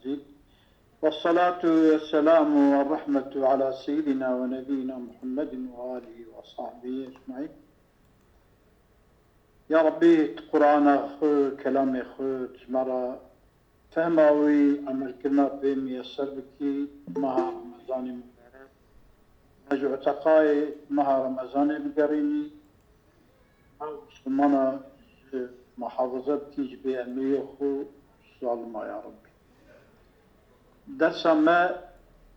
مزيد. والصلاة والسلام والرحمة على سيدنا ونبينا محمد وآله وصحبه أجمعين. يا ربي قرآن خو كلام خو تجمرة فهماوي عمل كلمة بهم يسر بكي مها رمضان مبارك نجو تقاي مها رمضان بقريني أو سمانا محافظة بكيج بأمي خو ظالما يا ربي. درس ما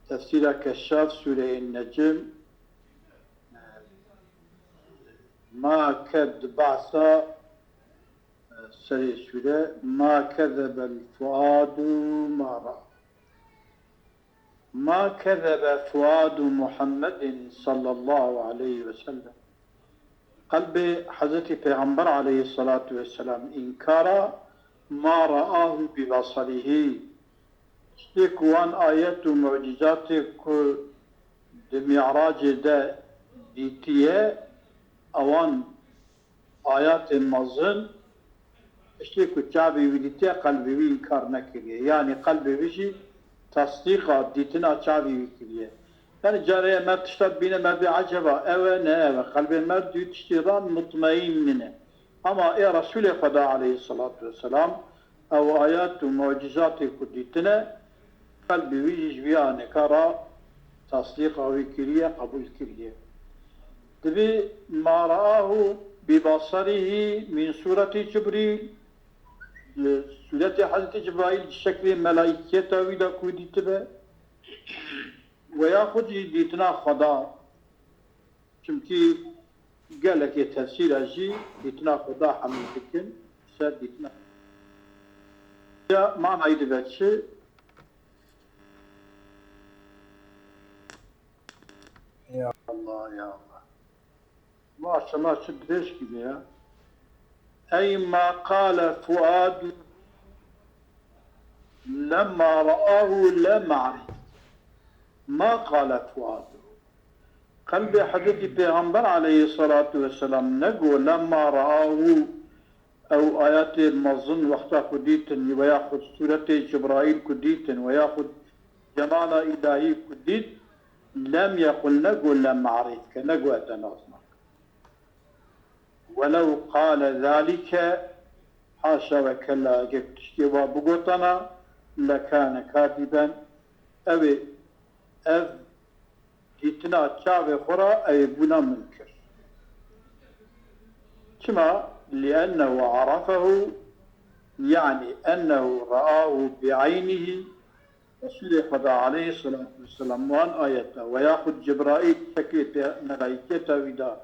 تفسير كشاف سورة النجم ما كد بعثا سري سورة ما كذب الفؤاد ما رأى. ما كذب فؤاد محمد صلى الله عليه وسلم. قلب حضرت پیغمبر عليه الصلاة والسلام إنكار ما رآه ببصره. اشتك وان آيات و معجزات كو دمعراج دا ديتيه اوان آيات مظن اشتك چابي وديتيه قلبي بي انكار نكريه. يعني قلبي بيشي تصديقات ديتنا چابي وكريه. يعني جاريه مرد تشتب بينا مرد عجبا اوه قلبي مرد يتشتران مطمئن منه. اما اي رسول خدا عليه الصلاة والسلام او آيات و معجزات كو ديتنا قلبي ويجي بيان كرا تصديق أو كريه قبول كريه. تبي ما رآه ببصره من سورة جبريل سورة حضرت جبرائيل شكل ملائكة ويدا كودي تبه وياخد ديتنا خدا چمكي قال لك تفسير أجي ديتنا خدا حمل بكن سر ديتنا يا معنى يدبتش يا الله يا الله ما شاء الله شدريش كده. أي ما قال فؤاد لما رآه لم أعرف. ما قال فؤاد قلب حضرت پیغمبر عليه الصلاة والسلام نقول لما رآه أو آيات المظن وقتا كديتن وياخد سورة جبرائيل كديتن وياخد جمال إلهي كديت لم يقل نقول لم أعرفك نقول أتناظمك. ولو قال ذلك حاشا وكلا جبتشكي وابقوتنا لكان كاذبا أو جتنا تشاوي خرا أي بنا منكر. كما لأنه عرفه يعني أنه رآه بعينه رسول خدا عليه الصلاة والسلام وان آياته وياخد جبرائيل شكل ملائكته ودا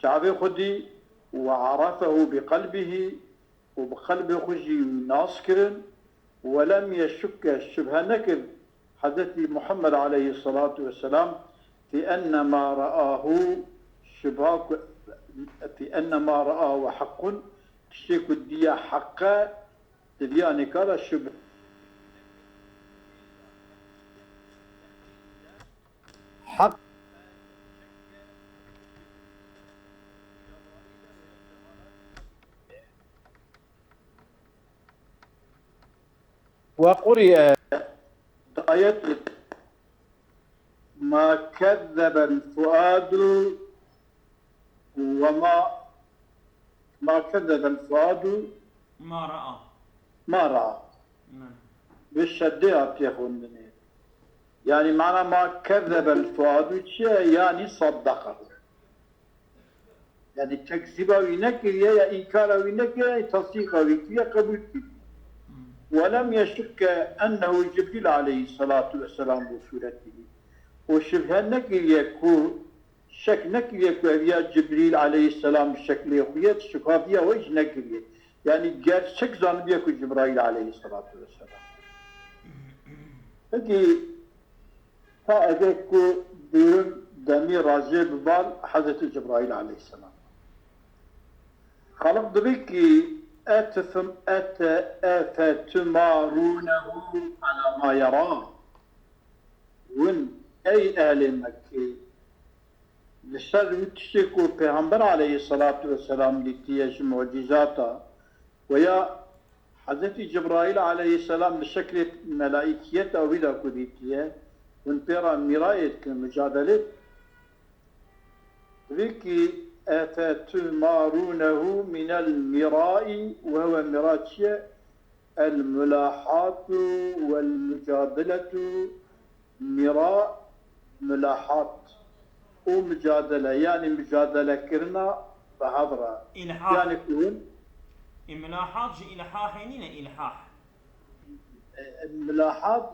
شعبه خدي وعرفه بقلبه وبقلب خجي ناسكر ولم يشك الشبه نكر حدث محمد عليه الصلاة والسلام في أن ما رآه شباك في أن ما رآه حق تشيك الديا حقا تبيان كذا الشبه حق وقرئ آية ما كذب الفؤاد وما ما كذب الفؤاد ما رأى بالشديات يا اخواني. يعني معنى ما كذب الفؤاد يعني صدقه. يعني تكذيبه وينكر يا إنكاره وينكر يا تصديقه وينكر قبول كده. ولم يشك أنه جبريل عليه الصلاة والسلام بصورته وشبه نكر يكون شك نكر يكون يا جبريل عليه السلام بشكل يخوية شكافية وإيش نكر يعني جار شك زان يكون جبرائيل عليه الصلاة والسلام. هذه فأذكر دون دمي راجع ببال حضرت جبرائيل عليه السلام. خلق دبيكي أفتمارونه على ما يراه. وين أي أهل مكة لشر يتشكوا پیغمبر عليه الصلاة والسلام لتيش معجزاتا ويا حضرت جبرائيل عليه السلام بشكل ملائكية أو بلا كديتية ونبيرا مراية المجادلة ذكي أفتمارونه من المراء وهو مراتية الملاحات والمجادلة مراء ملاحات ومجادلة يعني مجادلة كرنا بحضرة إلحاح يعني كون ملاحات جي إلحاحينين إلحاح ملاحات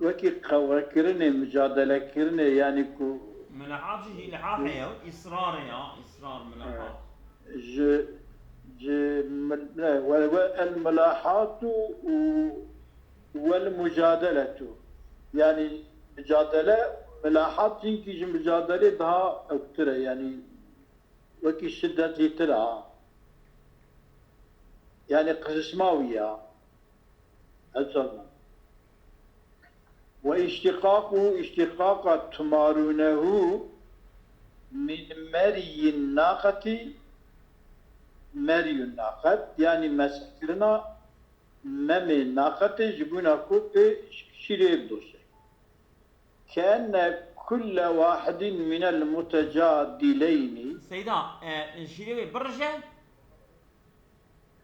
وكي قوة كرنا مجادلة كرنا يعني كو ملاحات جي إلحاح يا إصرار يا إصرار ملاحات ج ج والملاحات والمجادلة يعني مجادلة ملاحات يمكن مجادلة daha أكثر يعني وكي شدة ترى يعني قسماوية أصلا واشتقاقه اشتقاق تمارونه من مري الناقة مري الناقة يعني مسكرنا مم الناقة جبنا كوب شريب دوسي كأن كل واحد من المتجادلين سيدا شيري برجة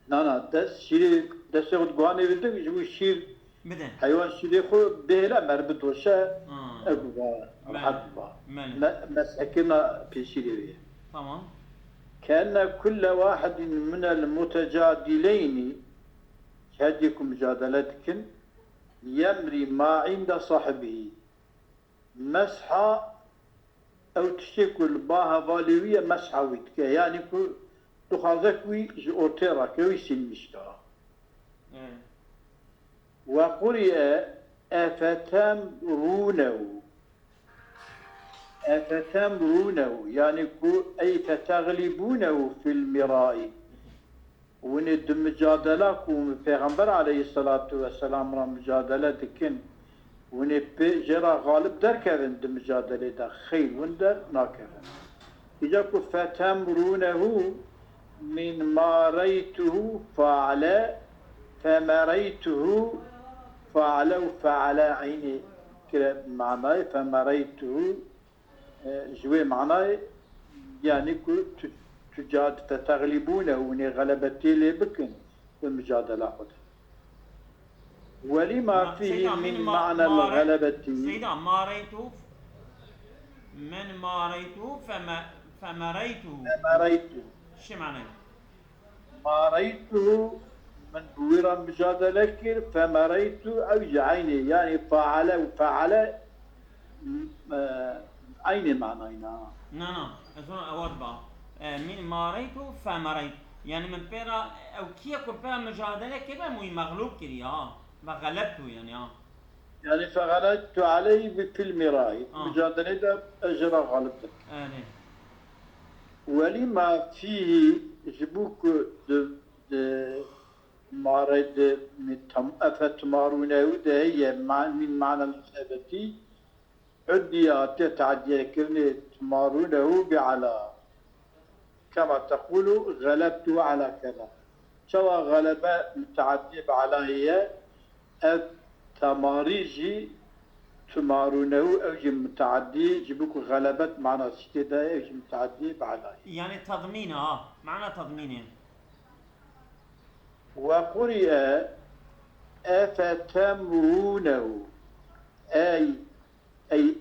لا دس شيري دس يقول قواني بدك جبوا شير بدن حيوان شيري خو بهلا مربط وشا آه أبغى الحبة مالي مسكنا في شيري تمام كأن كل واحد من المتجادلين هديكم مجادلتكم يمري ما عند صاحبه مسحة أو تشكل باها فاليوية مسحة ويتك يعني كو تخاذك وي جورتيرا كوي سنمشتا وقرئ أفتمرونه أفتمرونه يعني كو أي فتغلبونه في المراء وند مجادلة پیغمبر عليه الصلاة والسلام را مجادلة دكن وني جرا غالب در كذن دم مجادلة دا خير وندر ناكذن إذا كو فتمرونه من ما ريته فعل فمريته فعل وفعل عيني كده معناه فمريته جوي معناه يعني كو تغلبونه وني غلبتي لي بكن المجادلة خده ولما فيه من معنى الغلبة سيدا ما ريتو من ما ريتو فمريته مريته شو معناه؟ مريته من بويرا مجادلة كير فمريته أو عيني يعني فعل وفعل عيني معنينا نعم أظن أود بقى من ما ريتو فمريت يعني من بيرا أو كيا كل بيرا مجادلة كده مو مغلوب كده فغلبته يعني يعني فغلبت عليه في المراي مجادلة أجرى غالبتك ولما فيه جبوك مارد أفتمارونه ده هي من معنى الغلبة عديات تعدي كرني تمارونه بعلى كما تقول غلبت على كذا سواء غلبة متعدي بعلى هي التماريجي تمارونه أو متعدي جبوك غلبة معنى استداء أو متعدي بعلى يعني تضمين معنى تضمين وقرئ أفتمرونه أي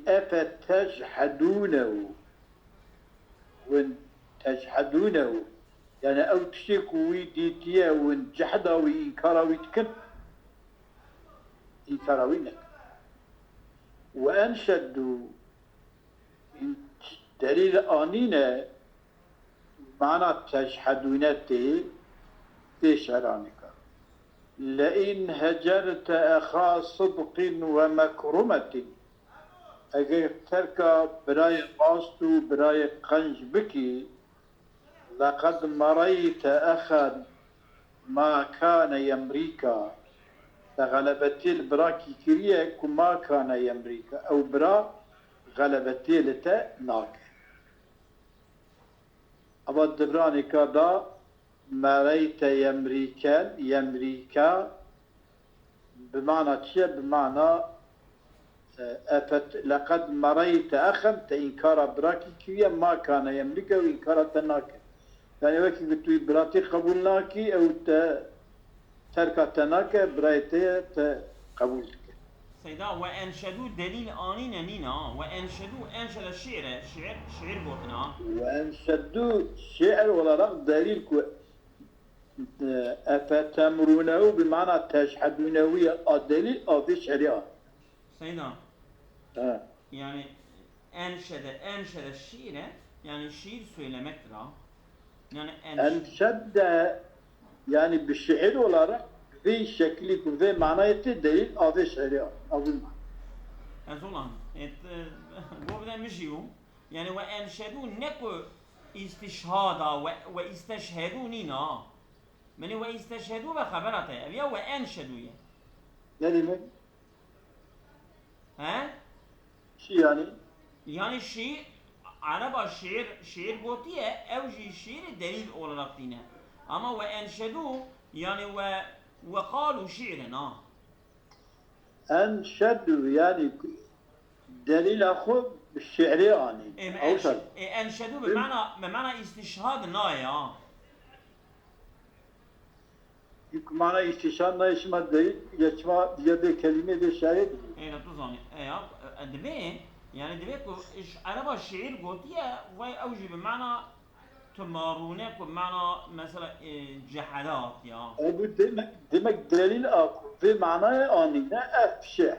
أفتجحدونه وإن تجحدونه يعني أو تشيكوا ويديتيا وإن جحدا وإنكارا ويتكن إنكارا وينك وأنشدوا دليل آنينة معنى تجحدونته في شعرانك لئن هجرت أخا صدق ومكرمة اگر تركا براي قاستو براي قنج بكي لقد مريت أخا ما كان يمريكا غلبتي البراكي كريه كما كان يمريكا أو برا غلبتي لتا ناك أبا الدبراني كادا مريت يمريكا بمعنى شيء بمعنى لقد مريت أخا تإنكار براكي كوية ما كان يملك وإنكار تناك يعني وكي قلتوي براتي قبولناكي أو ترك تناك برايتي قبولك سيدا وأنشدوا دليل آنين نينا وأنشدوا أنشد الشعر شعر بوتنا وأنشدوا شعر ولا رق دليل أفتمرونه بمعنى تشهدونه الدليل أو في شعرها سيدا يعني أنشد الشعر يعني الشعر سويلمكترا يعني أنشد يعني بالشعر ولا رق في شكلك وفي معنى دليل أو في شعرها أظن أزولان بوبدا مجيو يعني وأنشدوا نكو استشهادا واستشهدوا نينا من واستشهدوا بخبرته أبيا وأنشدوا يعني من ها شي يعني الشيء عربا شعر بوتيه أوجي الشعر دليل أول رقتنا أما وأنشدوا يعني وقالوا شعرنا أنشدوا يعني دليل أخو بالشعر يعني أوصل أنشدوا بمعنى استشهاد نايا يك معنى استشهاد نايا شما دليل يشما يد كلمة بالشعر لا تظني دبي يعني دبيكو عربا الشعر قوتيه وأوجي بمعنى تمارونك بمعنى مثلا جحدات يا أبو دمك دليل أخو في معنى أنينا أفشع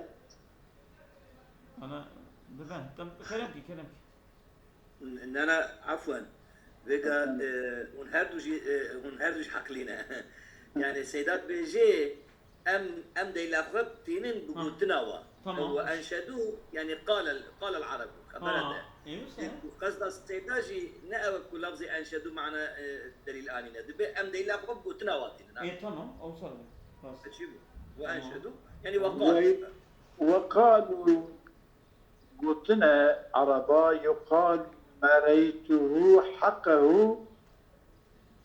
أنا دبي كلامك ان انا عفوا بقى هنهردوش حقلينا يعني سيدات بيجي ام دي لاخوب تينين بقوتناوا هو انشدوه يعني قال العرب خبرنا قصد السيداجي نأوك لفظ انشدوه معنى دليل انينا دبي ام دي لاخوب بقوتناوا اي تمام اوصل خلاص وانشدوه يعني وقالوا قلتنا عربا يقال مريته حقه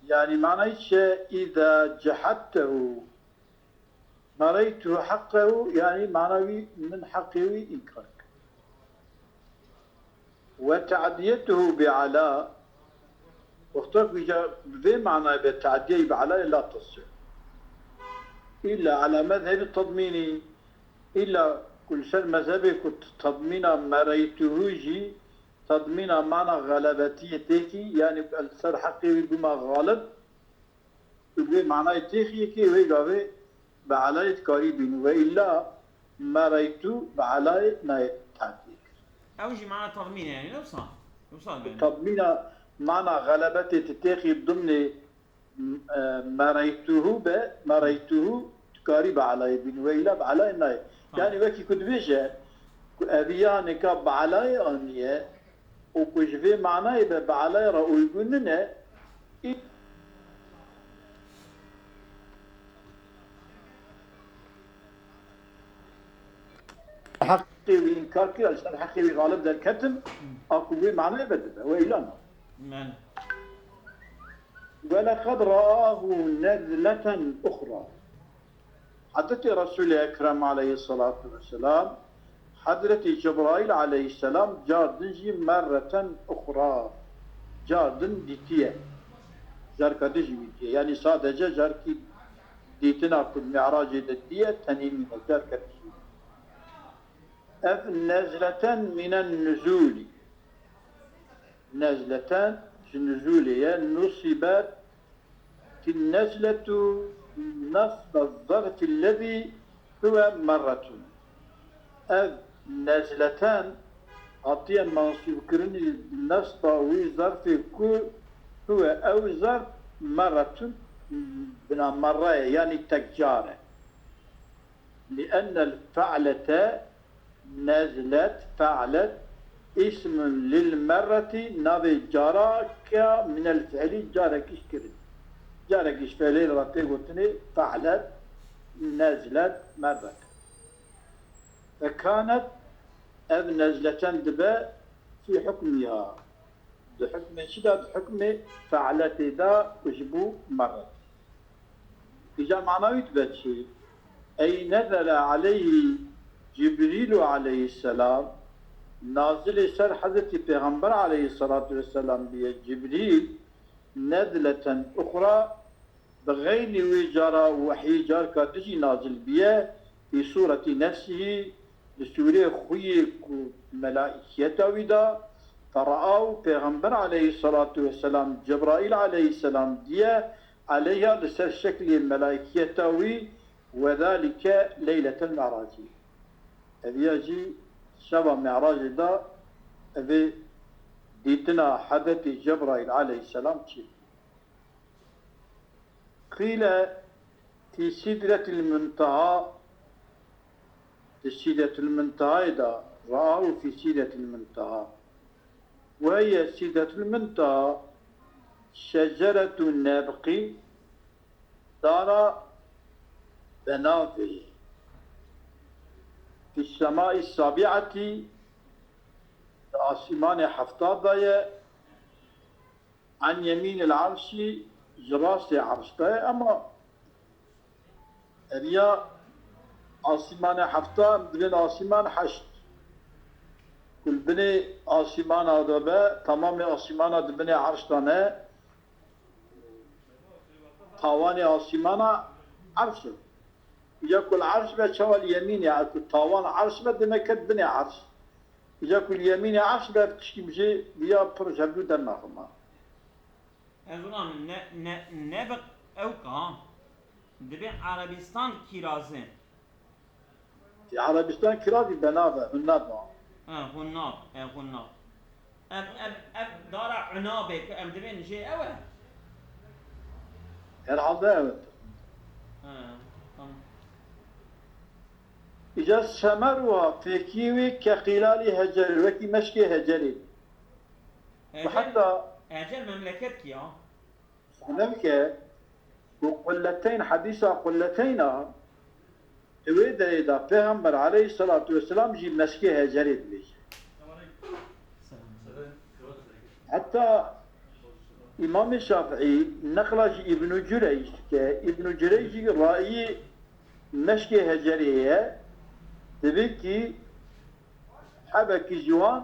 يعني معنى إذا جحدته مريته حقه يعني معنوي من حقه إنكارك وتعديته بعلاء واخترق في معنى بالتعدية بعلاء لا تصح إلا على مذهب التضميني إلا كل شيء مذهبي كنت تضمين مريته جي تضمين معنى غلبتيتك يعني السر حقي بما غالب بمعنى تيخيكي ويقابي بعلاية قريبين وإلا مريته بعلاية نايت تعديك أوجي معنى تضمين يعني لو صح تضمين معنى غلبتي تتيخي ضمن مريته قريب على بن وإلا بعلاية نايت يعني وكي كنت بيجا أبيانك بعلاية أنية وكش في معنى يبقى بعلاية رأو يقولنا حقي وإنكارك علشان حقي وغالب ذا الكتم أكو في معنى يبدأ وإلا من ولقد رآه نزلة أخرى حضرت رسول أكرم عليه الصلاة والسلام حضرت جبرائيل عليه السلام جاردنجي مرة أخرى جاردن ديتيه جاركدجي ديتيه يعني صادجة جاركي ديتنا كل معراج ديتيه تنين جاركدجي نزلة من النزول نزلة النزولية نصبت النزلة نصب الظرف الذي هو مرة نزلتان أعطيا منصوب كرني النصب وظرف كل هو أو ظرف مرة بنا مرة يعني تكجارة لأن الفعلة نزلت فعلت اسم للمرة نبي جارك من الفعل جارك إشكرن جارك إشفالي رتي قلتني فعلت نزلت مرة فكانت نزلة دباء في حكمها بحكم شدا بحكم فعلت دا وجبو مرة إجا معنوي تبتشي أي نزل عليه جبريل عليه السلام نازل سر حضرت پیغمبر عليه الصلاة والسلام بيه جبريل نزلة أخرى بغير وجارة وحي جار كاتجي نازل بيه في صورة نفسه بسورة خوية ملائكية ودا فرآه پیغمبر عليه الصلاة والسلام جبرائيل عليه السلام ديه عليها بسر شكل ملائكية وذلك ليلة المعراج أبياجي شبه معراج دا أبي ديتنا حدث جبرائيل عليه السلام قيل في سدرة المنتهى سدرة المنتهى دا رآه في سدرة المنتهى وهي سدرة المنتهى شجرة النابق دار بنافذ في السماء السابعة آسمان حفتاد عن يمين العرش جراس عرش أما ريا آسمان حفتاد بين آسمان حشت كل بني آسمان هذا تمام آسمان هذا بني عرش تانه طوان آسمان عرش يأكل عرش بشوى اليمين يأكل طوان عرش بدمكت بني عرش يأكل اليمين عرش بتشكي بشيء بيا برجبلو دماغما أظن نبق أوكا دبي عربستان كيرازين في عربستان كرازي بنابه هنابه هناب هناب أب دار عنابك أم دبي نجي أول herhalde إذا سمروا فيكيوي كخلال هجر وكي مشكي هجري وحتى هجر مملكتك يا نمك وقلتين حديثة قلتين تويد إذا پیغمبر عليه الصلاة والسلام جي مشكي هجري بليش حتى إمام الشافعي نقلش ابن جريج ابن جريج رأي مشكي هجرية تبكي حبك جوان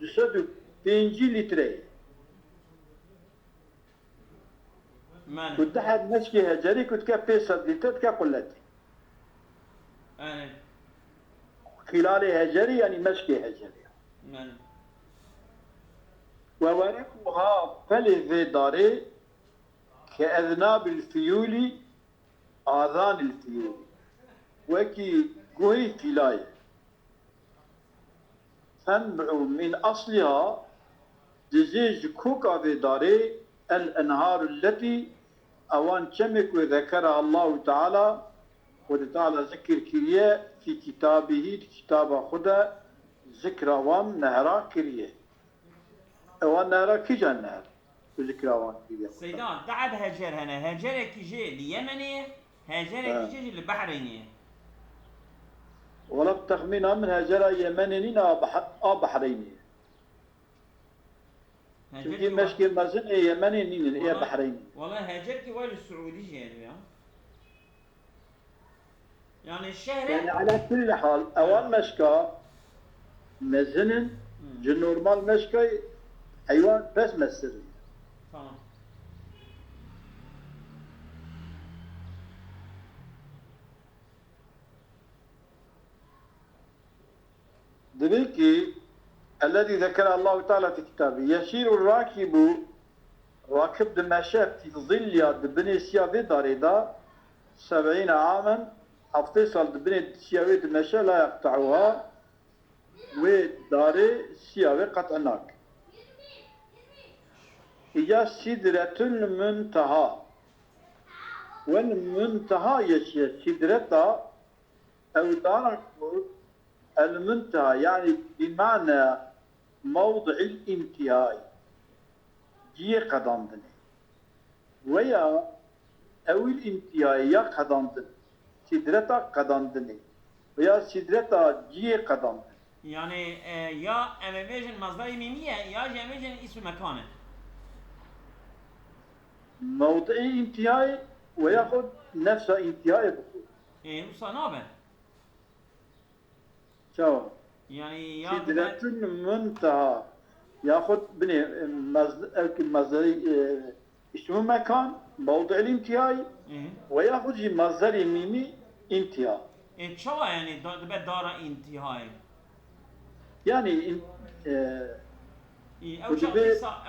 جسد 5 لتر كنت حد مشكي هجري كنت كبيسة لتر كقلتي خلال هجري يعني مشكي هجري وورقها فلذ داري كأذناب الفيول آذان الفيول وكي قوي فلاي تنبع من أصلها دزيج كوكا في داري الأنهار التي أوان شمك وذكرها الله تعالى وتعالى ذكر كريه في كتابه كتاب خدا ذكر وام نهرا كريه أوان نهرا كجا نهر ذكر وام كريه سيدان تعب هجر هنا هجر كجي اليمني هجر كجي البحريني ولا بتخمينها من هجر يمنيين أو بحريني شوفي مشكي مازن يمنيين إيه بحريني والله هاجرتي وين السعودية يعني الشهر يعني على كل حال أول مشكا مازن جنورمال مشكا حيوان بس مسر تمام دبيكي الذي ذكر الله تعالى في كتابه يسير الراكب راكب دمشق في ظل بني سيافي داريدا 70 عاما حفتصل بني سيافي دمشق لا يقطعها وداري سيافي قطعناك هي سدرة المنتهى والمنتهى يشي سدرة أو دارك المنتهى يعني بمعنى موضع الانتهاء جي قدامدني ويا أو الانتهاء يا قدامدني سدرتا قدامدني ويا سدرتا جي قدامدني يعني يا أما بيجن مصدر ميمية يا جا بيجن اسم مكانه. موضعي انتهاء ويأخذ نفس انتهاء بخور. وصنابه. شو؟ يعني يا سدرة المنتهى يأخذ بني مصدري اسم مكان موضع الانتهاء ويأخذ مصدر ميمي انتهاء. شو يعني دار انتهاء؟ يعني أو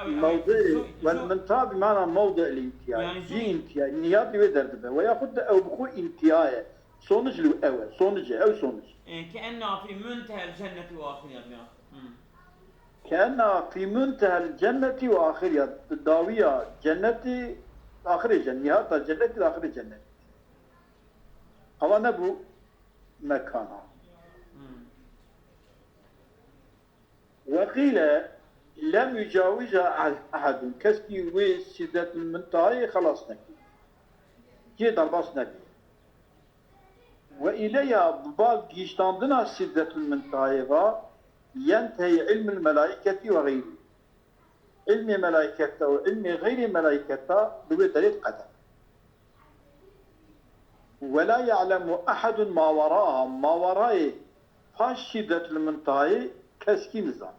موضع والمنتهى بمعنى موضع الانتهاء. يعني جي انتهاء النهاية بيدرد ويأخذ أو بخو انتهاء صونج الأول صونج أو صونج. كأنه في منتهى الجنة وآخرها. كأنها في منتهى الجنة وآخرها الداوية جنة آخر الجنة نهاية الجنة آخر الجنة. هذا نبو مكانها. وقيل لم يجاوزها أحد كسكي وسيدة المنتهى خلاص نكي جيد الباص نكي وإليها ببال جيشتاندنا سيدة المنتهى ينتهي علم الملائكة وغيره. علم الملائكة وعلم غير الملائكة بوتريت قدر ولا يعلم أحد ما وراءها ما وراء فاشدة المنتهى كسكي نظام.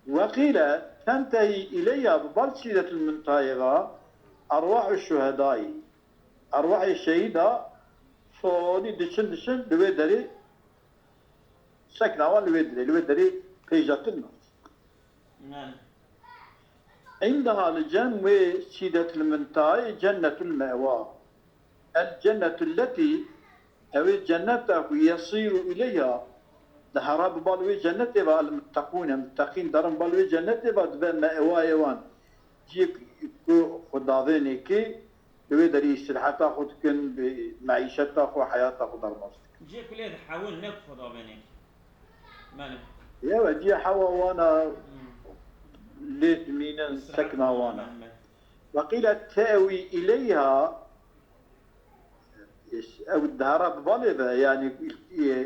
وقيل تنتهي إليها ببالشدة المنتهى أرواح الشهداء أرواح الشهيدة صوني دشن لويدري سكنوا لويدري بيجات الناس. نعم. عندها الجنة وسيدة المنتهى جنة المأوى الجنة التي أو الجنة يصير إليها دهراب بالوي جنة المتقين دارم بالوي جنة بعد مأوى يوان جيك خداذيني كي لويدري استراحة خود كن بمعيشة خو حياة خو درماست. جي كليد حاول نفخذ بينك. ماله. يا وجي حوا وانا ليت مين سكنا وانا. وقيل تأوي إليها أو الدهرة ببالغة يعني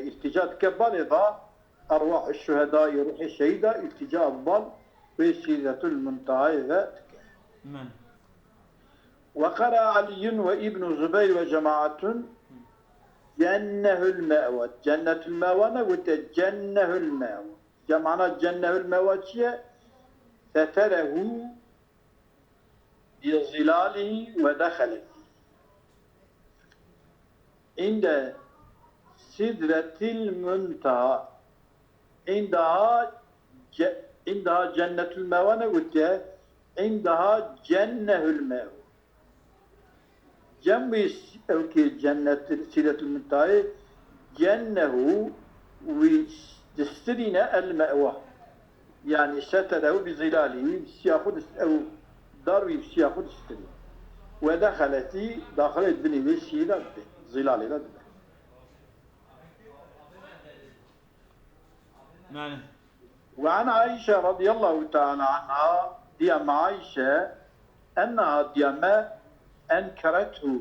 التجاء كبالغة أرواح الشهداء روح الشهيدة التجاء ببال وسيدة المنتهى ذات. وقرأ علي وابن زبير وجماعة جنة المأوى جنة المأوى نقول جنة المأوى جمعنا جنة المأوى ستره بظلاله ودخله عند سدرة المنتهى عندها جنة المأوى نقول عندها جنة المأوى جنب أوكي جنة سدرة المنتهى جنه ويسترنا المأوى يعني ستره بظلاله سياخد أو دار سياخد استري ودخلت داخلت بني وسيلة ظلال لا نعم. وعن عائشة رضي الله تعالى عنها ديام عائشة أنها ديام أنكرته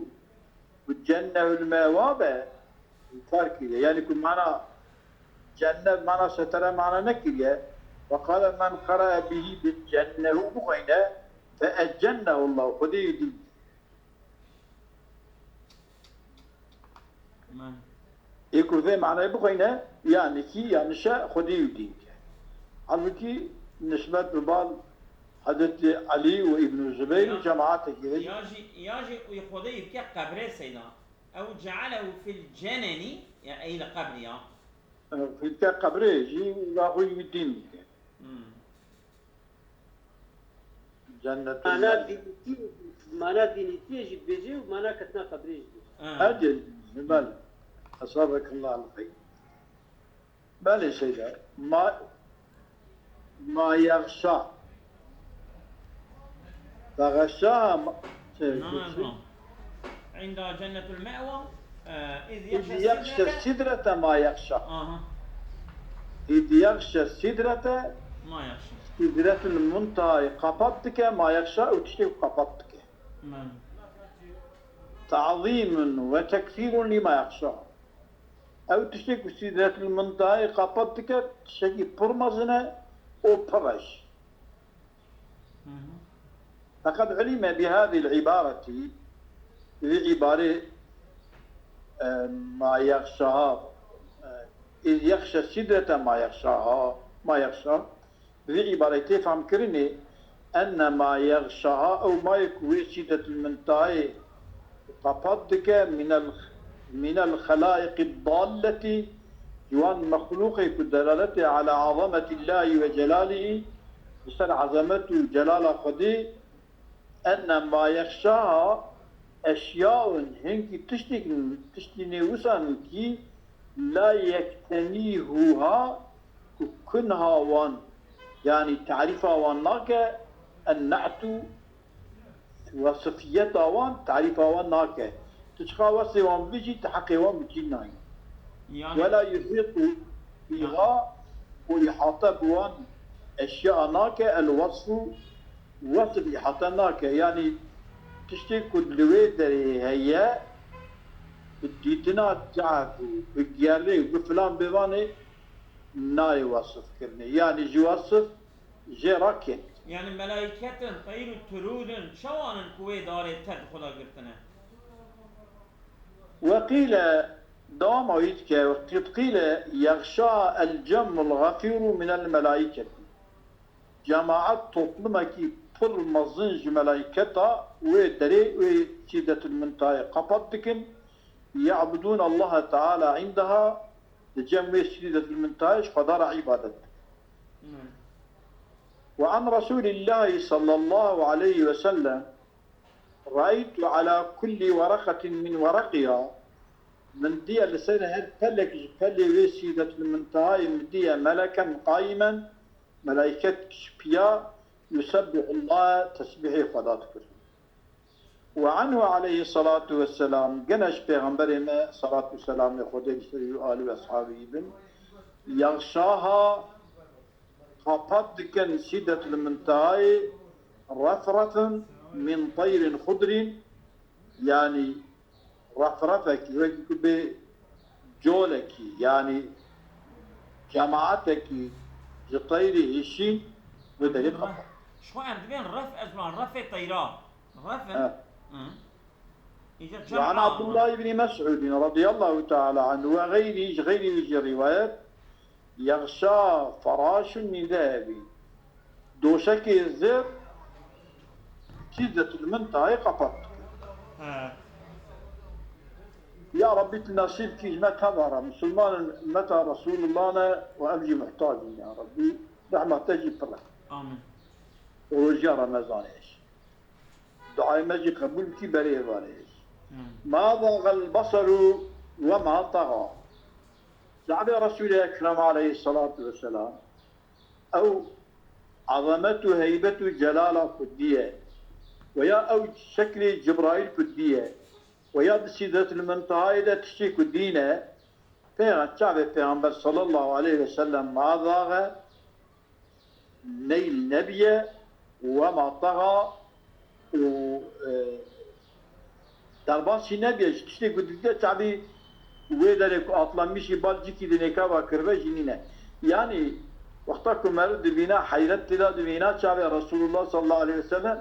والجنة المأوى انكار يعني كل معنى جنة معنى سترة معنى نكرية وقال من قرأ به بالجنة بغينا فأجنه الله خذي دي يقول ذي معنى بغينا يعني كي يعني شاء خذي دي على نسبة ببال حضرت علي وابن الزبير وجماعته كذا ياجي ويخذي بك قبر سيدنا أو جعله في الجنن يعني أي لقبر يا في قبره يجي وياخذ الدين جنة معنى دينيتي يجي بيجي ومعنى كتنا قبره يجي أجل بل أصابك الله على خير بل سيدنا ما يغشى فغشاها عند جنة المأوى إذ يغشى السدرة ما يغشى إذ يغشى السدرة ما يغشى سدرة المنتهى قبضتك ما يغشى وتشتي قبضتك تعظيم وتكثير لما يغشى او تشتك سيدة المنتهى قابضتك تشتكي برمزنا او برش. فقد علم بهذه العبارة بعبارة ما يخشاها إذ يخشى السدرة ما يخشاها ما يخشى بعبارة تفهم كرني أن ما يغشاها أو ما يكوي سدرة المنتهى قابضتك من الخلائق الضالة يوان مخلوق كدلالته على عظمة الله وجلاله بسر عظمته وجلال قدي أن ما يخشاها أشياء هنك تشتني وسان كي لا يكتنيهها كنها وان يعني تعريفها واناك النعت وصفيتها وان تعريفها واناك تشخى وصي وان بيجي تحقي وان بيجي ناي يعني ولا يحيط بها ويحاط بوان أشياء ناك الوصف وصف يحاط ناك يعني تشتي كل ويدري هي بديتنا تعرفوا بقيالي وبفلان بيواني ناي وصف كرني يعني جوصف جي راكن يعني ملائكة طير الترود شوان كوي داري تدخل قرتنا وقيل دوام عيدك وقد قيل يغشى الجم الغفير من الملائكة جماعة تطلمك فر مزنج ملائكتا ودري وسيدة المنتهى قبضتكن يعبدون الله تعالى عندها لجمع سيدة المنتهى قدر عبادت. وعن رسول الله صلى الله عليه وسلم رأيت على كل ورقة من ورقها من دي لسنة هل فلي سيدة المنتهى من دي ملكا قائما ملائكة شبيا يسبح الله تسبيحه فضاتك. وعنه عليه الصلاة والسلام جنش پیغمبرنا صلاة والسلام لخديج آل وأصحابه بن يغشاها قابضكن سيدة المنتهى رفرفا من طير خضر يعني رفرفك بجولك يعني جماعتك طير هشين ودريد خطر. شو عندنا رف أزمان رف طيران رف وعن عبد الله بن مسعود رضي الله تعالى عنه وغيره روايات يغشى فراش من ذهب دوشك الزر سيدة المنتهى قفط يا ربي النصيب كي ما تظهر مسلمان متى رسول الله وأبجي محتاج يا ربي رحمة تجي فرح آمين ورجع رمضان إيش دعاء مجي قبول كي بريه واريش ما ضاغ البصر وما طغى زعب رسول الأكرم عليه الصلاة والسلام أو عظمته هيبته جلاله كدية ويا أو شكل جبرائيل كدية ويا بسيدة المنتهى إذا تشتي كدينة پیغمبر صلى الله عليه وسلم ما ضاغ نيل نبيه وما طغى و درباسی نبیش تشتی کدیده تعبی ویداره که اطلامیشی بالجی کی دنیکا و کرده جنینه یعنی وقتا که مرد دوینا حیرت تدا دوینا تعبی رسول الله صلی الله علیه وسلم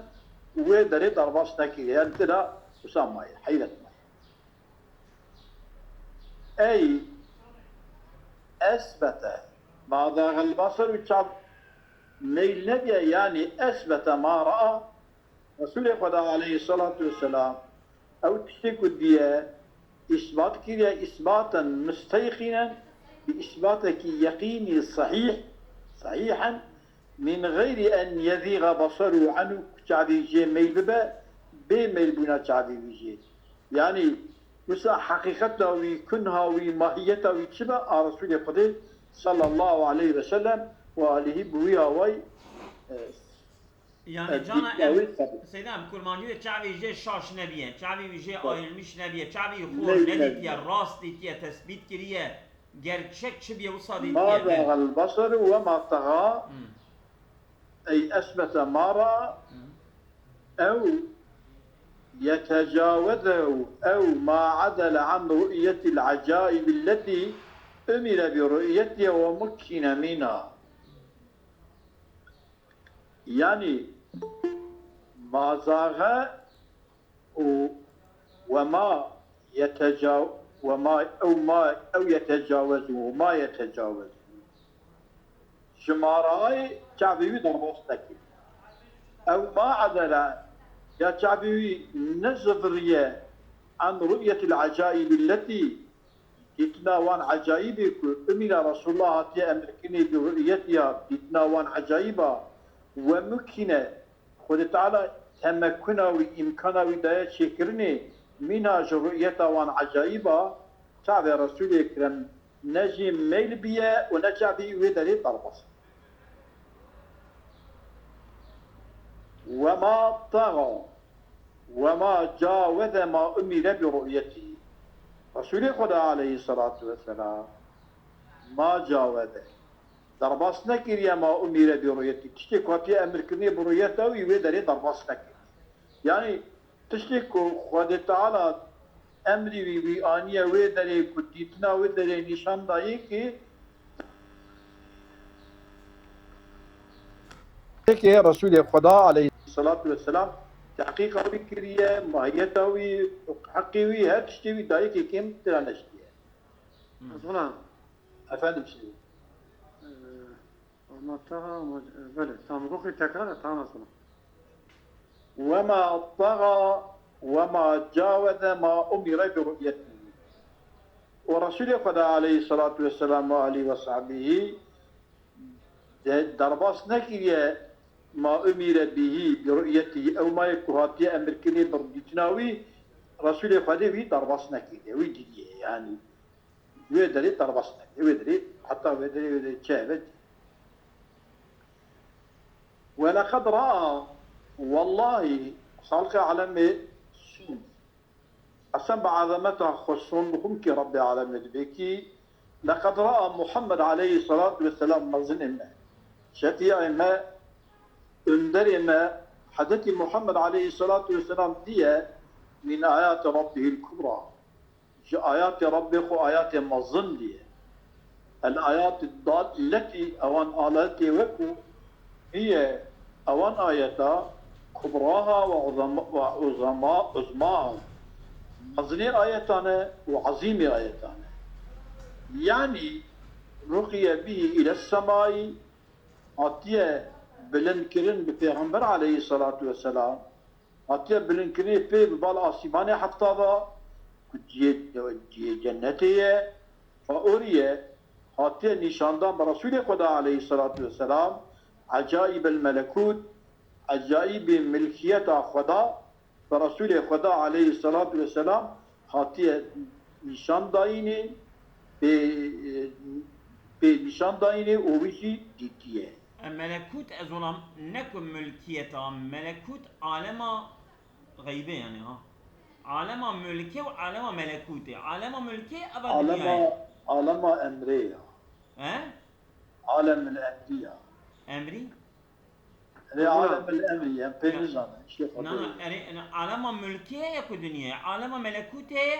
ویداره درباس نکیده یعنی تدا وسام مایه حیرت مایه ای اثبت ما ضاغ البصر وتعب نيل نبيه يعني اثبت ما راى رسول خدا عليه الصلاه والسلام أو تشتكوا الدية إثبات كده إثباتا مستيقنا بإثباتك يقيني صحيحا من غير أن يذيغ بصره عنه كعبي جي ميل ببا بميل بنا كعبي بيجي يعني وسا حقيقتها ويكونها وماهيتها ويتشبه رسول القدير صلى الله عليه وسلم وآله بويا وي يعني جانا سيدنا بكل ما نجد شعبي يجي شاش نبيه شعبي يجي آين مش نبيه شعبي يخور نديتيا راس ديتيا تثبيت كريه جرشك شبيه وصاديتيا ما ضاغ البصر وما طغى أي أثبت ما رأى أو يتجاوزه أو ما عدل عن رؤية العجائب التي أمر برؤيتها ومكن منها. يعني ما زاغ وما يتجاوز أو يتجاوز وما يتجاوز جماراي شعبي دربوستك أو ما عدل يا شعبي نزفرية عن رؤية العجائب التي يتناوان عجائبك أمنا رسول الله تي أمركني برؤيتها يتناوان عجائبها ومكنة خد تعالى تمكنا وإمكانا وداية شكرني منها رؤيتها وان عجائبها شعب رسول الكريم نجي ميل بيا ونشعبي ودري طربص وما طغى وما جاوز ما أمر برؤيته رسول خدا عليه الصلاة والسلام ما جاوز درباس نكر يا ما أمر برؤيته تشتي كواتي أمر كني برؤيته ويدري درباس نكر يعني تشتي خدا تعالى أمري ويانيا ويدري كتيتنا ويدري نشان دايكي كي رسول خدا عليه الصلاة والسلام تحقيق فكرية ماهيته وحقيوي هاتشتي دايكي كم ترانشتي أصلا أفهم شيء وما طغى بلى تامقوقي تكرار تام أصلا وما طغى وما جاوز ما أمر برؤيته ورسول خدا عليه الصلاة والسلام وآله وصحبه درباس نكرية ما أمر به برؤيته أو ما يكوهاتي أمر كني برديتناوي رسول خدا في درباس نكرية ويجي يعني ويدري درباس نكرية ويدري حتى ويدري شاهد ولقد رأى والله خلق علمه سون أسمى بعظمتها خصون بكم كي ربي على بكي لقد رأى محمد عليه الصلاة والسلام مزن ما شتيع ما اندر ما حدث محمد عليه الصلاة والسلام دي من آيات ربه الكبرى آيات ربه خو آيات مزن دي الآيات الضال التي أوان آلاتي وكو هي أوان آياتا كبراها وعظماها مزنين آياتنا وعظيم آياتنا يعني رقي به إلى السماء عطية بلنكرين بفيغمبر عليه الصلاة والسلام عطية بلنكرين في بالآسمان حفتاظا جنتية فأورية عطية نشاندان برسول خدا عليه الصلاة والسلام عجائب الملكوت عجائب ملكية خدا برسول خدا عليه الصلاة والسلام عطية نشان دايني بنشان دايني ووشي ديتيه الملكوت أظلم نكم ملكية ملكوت عالم غيبي يعني عالم ملكي وعالم ملكوتي عالم ملكي أبدا عالم أمرية عالم الأمرية أمري عالم الأمري أم بينزان أنا عالم ملكي يكو دنيا عالم ملكوتي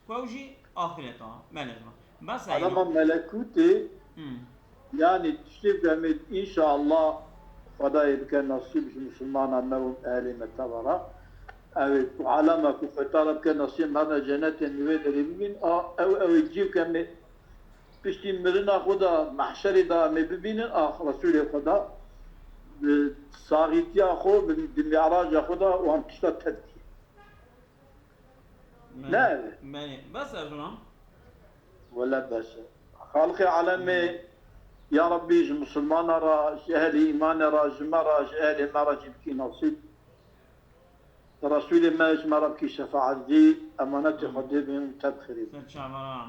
كوجي آخرتها ملكنا بس عالم ملكوتي يعني تشتيب جميل إن شاء الله خداي بكن نصيب مسلمان أنهم أهل متبرة أو علامة كفتارة بكن نصيب هذا جنة نويد ريبين أو يجيب كم بشتي مرنا خدا محشر دا مبين رسول خدا صاغيتيا خو بالمعراج خدا وهم تشتا تدكي لا بس أجرام ولا بس خالقي علامة يا ربي مسلمان را أهل إيمان را جمرا أهل ما رجب كي نصيب رسول ما يجمر بكي شفاعة دي أمانة خدي بهم تبخير